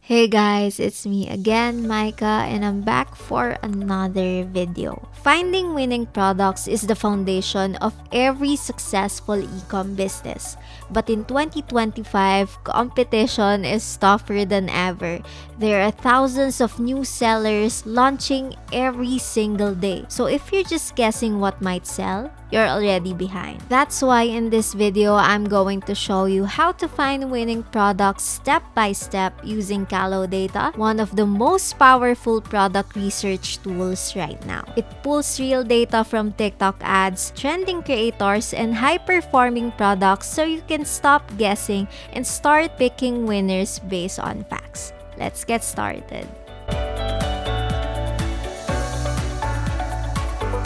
Hey guys, it's me again, Micah, and I'm back for another video. Finding winning products is the foundation of every successful e-com business. But in 2025, competition is tougher than ever. There are thousands of new sellers launching every single day. So if you're just guessing what might sell, you're already behind. That's why in this video, I'm going to show you how to find winning products step by step using Kalodata, one of the most powerful product research tools right now. It pulls real data from TikTok ads, trending creators, and high-performing products so you can stop guessing and start picking winners based on facts. Let's get started.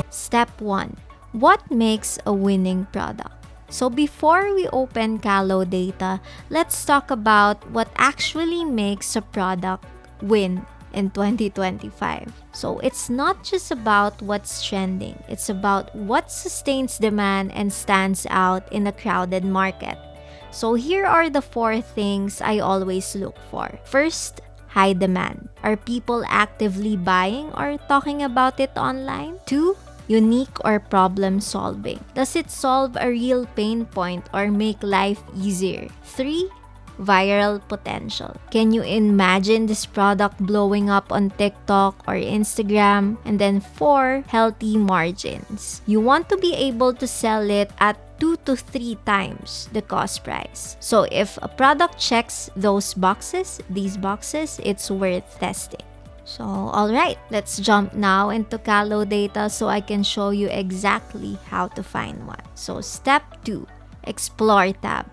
Step 1. What makes a winning product? So before we open Kalodata, let's talk about what actually makes a product win in 2025. So it's not just about what's trending, it's about what sustains demand and stands out in a crowded market. So here are the 4 things I always look for. First, high demand. Are people actively buying or talking about it online? 2, unique or problem solving. Does it solve a real pain point or make life easier? 3, viral potential. Can you imagine this product blowing up on TikTok or Instagram? And then 4, healthy margins. You want to be able to sell it at 2 to 3 times the cost price. So if a product checks these boxes, it's worth testing. So, alright, let's jump now into Kalodata so I can show you exactly how to find one. So, step 2, Explore tab.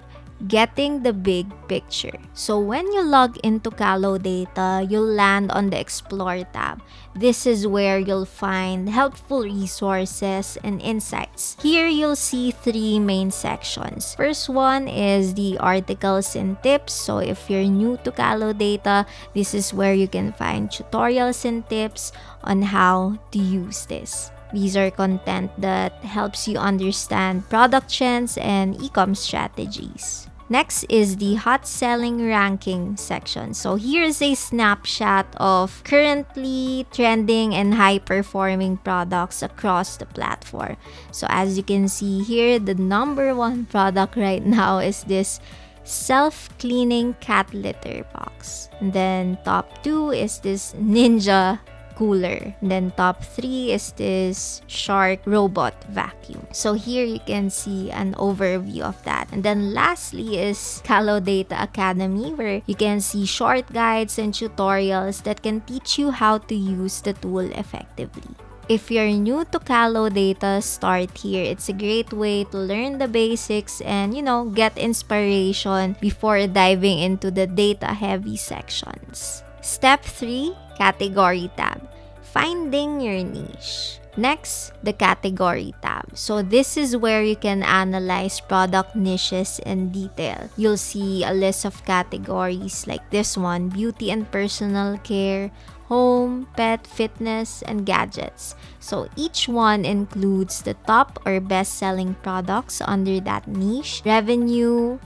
Getting the big picture. So when you log into Kalodata, you'll land on the Explore tab. This is where you'll find helpful resources and insights. Here you'll see 3 main sections. First one is the articles and tips. So if you're new to Kalodata, this is where you can find tutorials and tips on how to use this. These are content that helps you understand product trends and e-com strategies. Next is the hot selling ranking section. So here's a snapshot of currently trending and high performing products across the platform. So as you can see here, the number 1 product right now is this self-cleaning cat litter box. And then top 2 is this Ninja cooler. And then top 3 is this Shark robot vacuum. So here you can see an overview of that. And then lastly is Kalodata Academy, where you can see short guides and tutorials that can teach you how to use the tool effectively. If you're new to Kalodata, start here. It's a great way to learn the basics and, get inspiration before diving into the data-heavy sections. Step 3, Category tab. Finding your niche. Next, the Category tab. So this is where you can analyze product niches in detail. You'll see a list of categories like this one: beauty and personal care, home, pet, fitness, and gadgets. So each one includes the top or best-selling products under that niche, revenue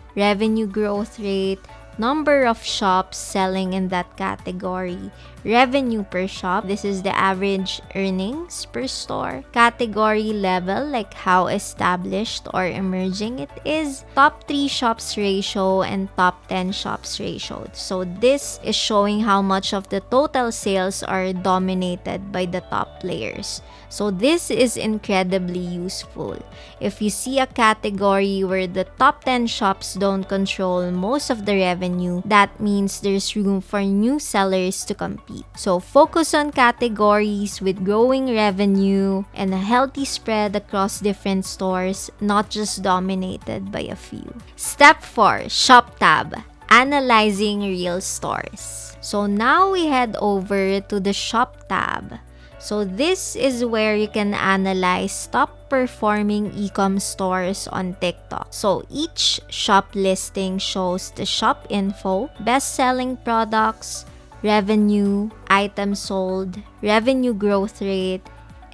growth rate, number of shops selling in that category, revenue per shop, this is the average earnings per store, category level, like how established or emerging it is, top 3 shops ratio, and top 10 shops ratio. So this is showing how much of the total sales are dominated by the top players. So this is incredibly useful. If you see a category where the top 10 shops don't control most of the revenue, that means there's room for new sellers to compete. So focus on categories with growing revenue and a healthy spread across different stores, not just dominated by a few. Step 4, Shop tab. Analyzing real stores. So now we head over to the Shop tab. So this is where you can analyze top performing e-com stores on TikTok. So each shop listing shows the shop info, best-selling products, revenue, items sold, revenue growth rate,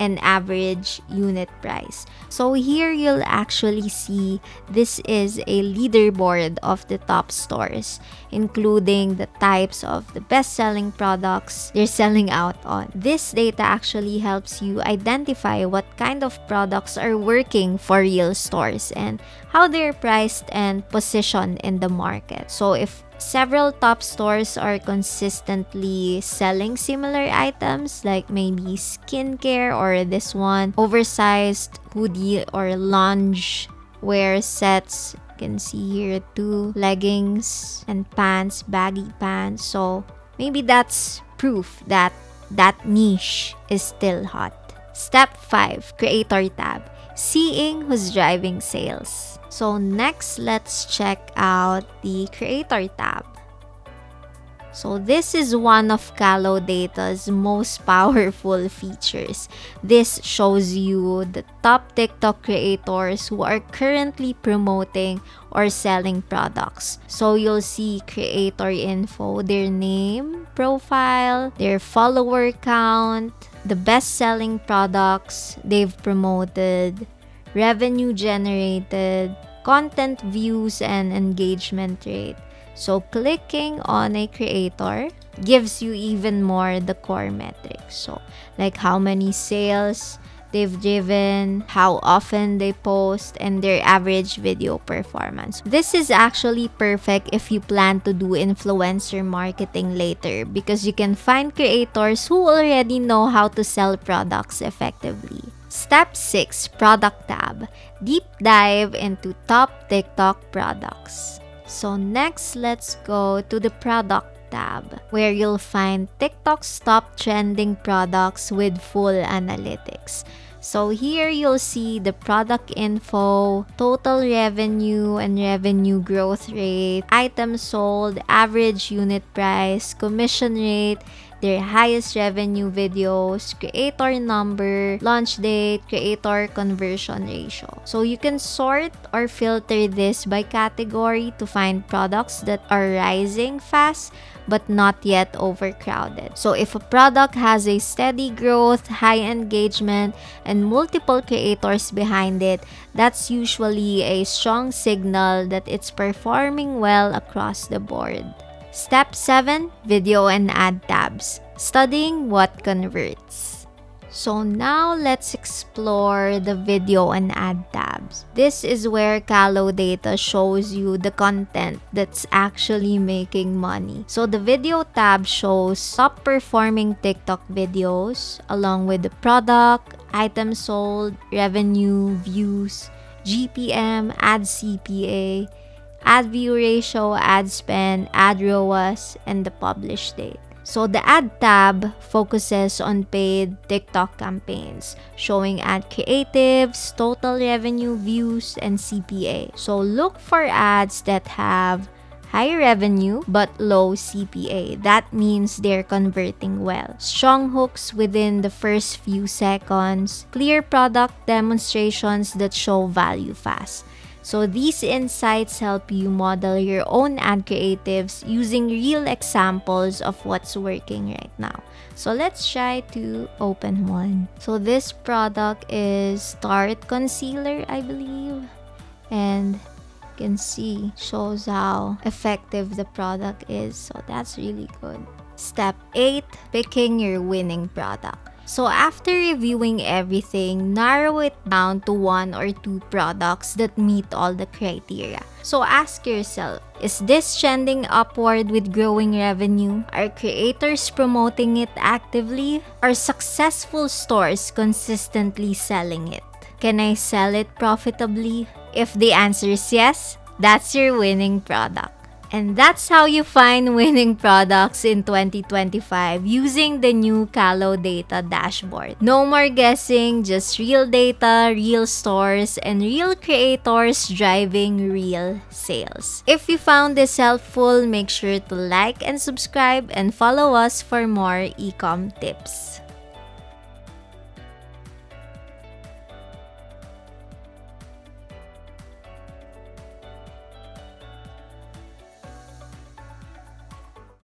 and average unit price. So here you'll actually see this is a leaderboard of the top stores, including the types of the best-selling products they're selling out on. This data actually helps you identify what kind of products are working for real stores and how they're priced and positioned in the market. So if several top stores are consistently selling similar items like maybe skincare or this one, oversized hoodie or lounge wear sets, you can see here too, leggings and pants, baggy pants. So maybe that's proof that that niche is still hot. Step 5, Creator tab. Seeing who's driving sales. So next, let's check out the Creator tab. So this is one of Kalodata's most powerful features. This shows you the top TikTok creators who are currently promoting or selling products. So you'll see creator info, their name, profile, their follower count, the best-selling products they've promoted, revenue generated, content views, and engagement rate. So clicking on a creator gives you even more the core metrics. So like how many sales they've driven, how often they post, and their average video performance. This is actually perfect if you plan to do influencer marketing later because you can find creators who already know how to sell products effectively. Step 6, Product tab. Deep dive into top TikTok products. So next, let's go to the Product tab, where you'll find TikTok's top trending products with full analytics. So here you'll see the product info, total revenue and revenue growth rate, items sold, average unit price, commission rate, their highest revenue videos, creator number, launch date, creator conversion ratio. So you can sort or filter this by category to find products that are rising fast but not yet overcrowded. So if a product has a steady growth, high engagement, and multiple creators behind it, that's usually a strong signal that it's performing well across the board. Step 7, Video and Ad tabs. Studying what converts. So now let's explore the video and ad tabs. This is where Kalodata shows you the content that's actually making money. So the video tab shows top performing TikTok videos along with the product, items sold, revenue, views, GPM, ad CPA, ad view ratio, ad spend, ad ROAS, and the publish date. So the ad tab focuses on paid TikTok campaigns, showing ad creatives, total revenue, views, and CPA. So look for ads that have high revenue but low CPA. That means they're converting well. Strong hooks within the first few seconds, clear product demonstrations that show value fast. So these insights help you model your own ad creatives using real examples of what's working right now. So let's try to open one. So this product is Tarte Concealer, I believe. And you can see, shows how effective the product is. So that's really good. Step 8, picking your winning product. So after reviewing everything, narrow it down to 1 or 2 products that meet all the criteria. So ask yourself, is this trending upward with growing revenue? Are creators promoting it actively? Are successful stores consistently selling it? Can I sell it profitably? If the answer is yes, that's your winning product. And that's how you find winning products in 2025 using the new Kalodata dashboard. No more guessing, just real data, real stores, and real creators driving real sales. If you found this helpful, make sure to like and subscribe and follow us for more e-com tips.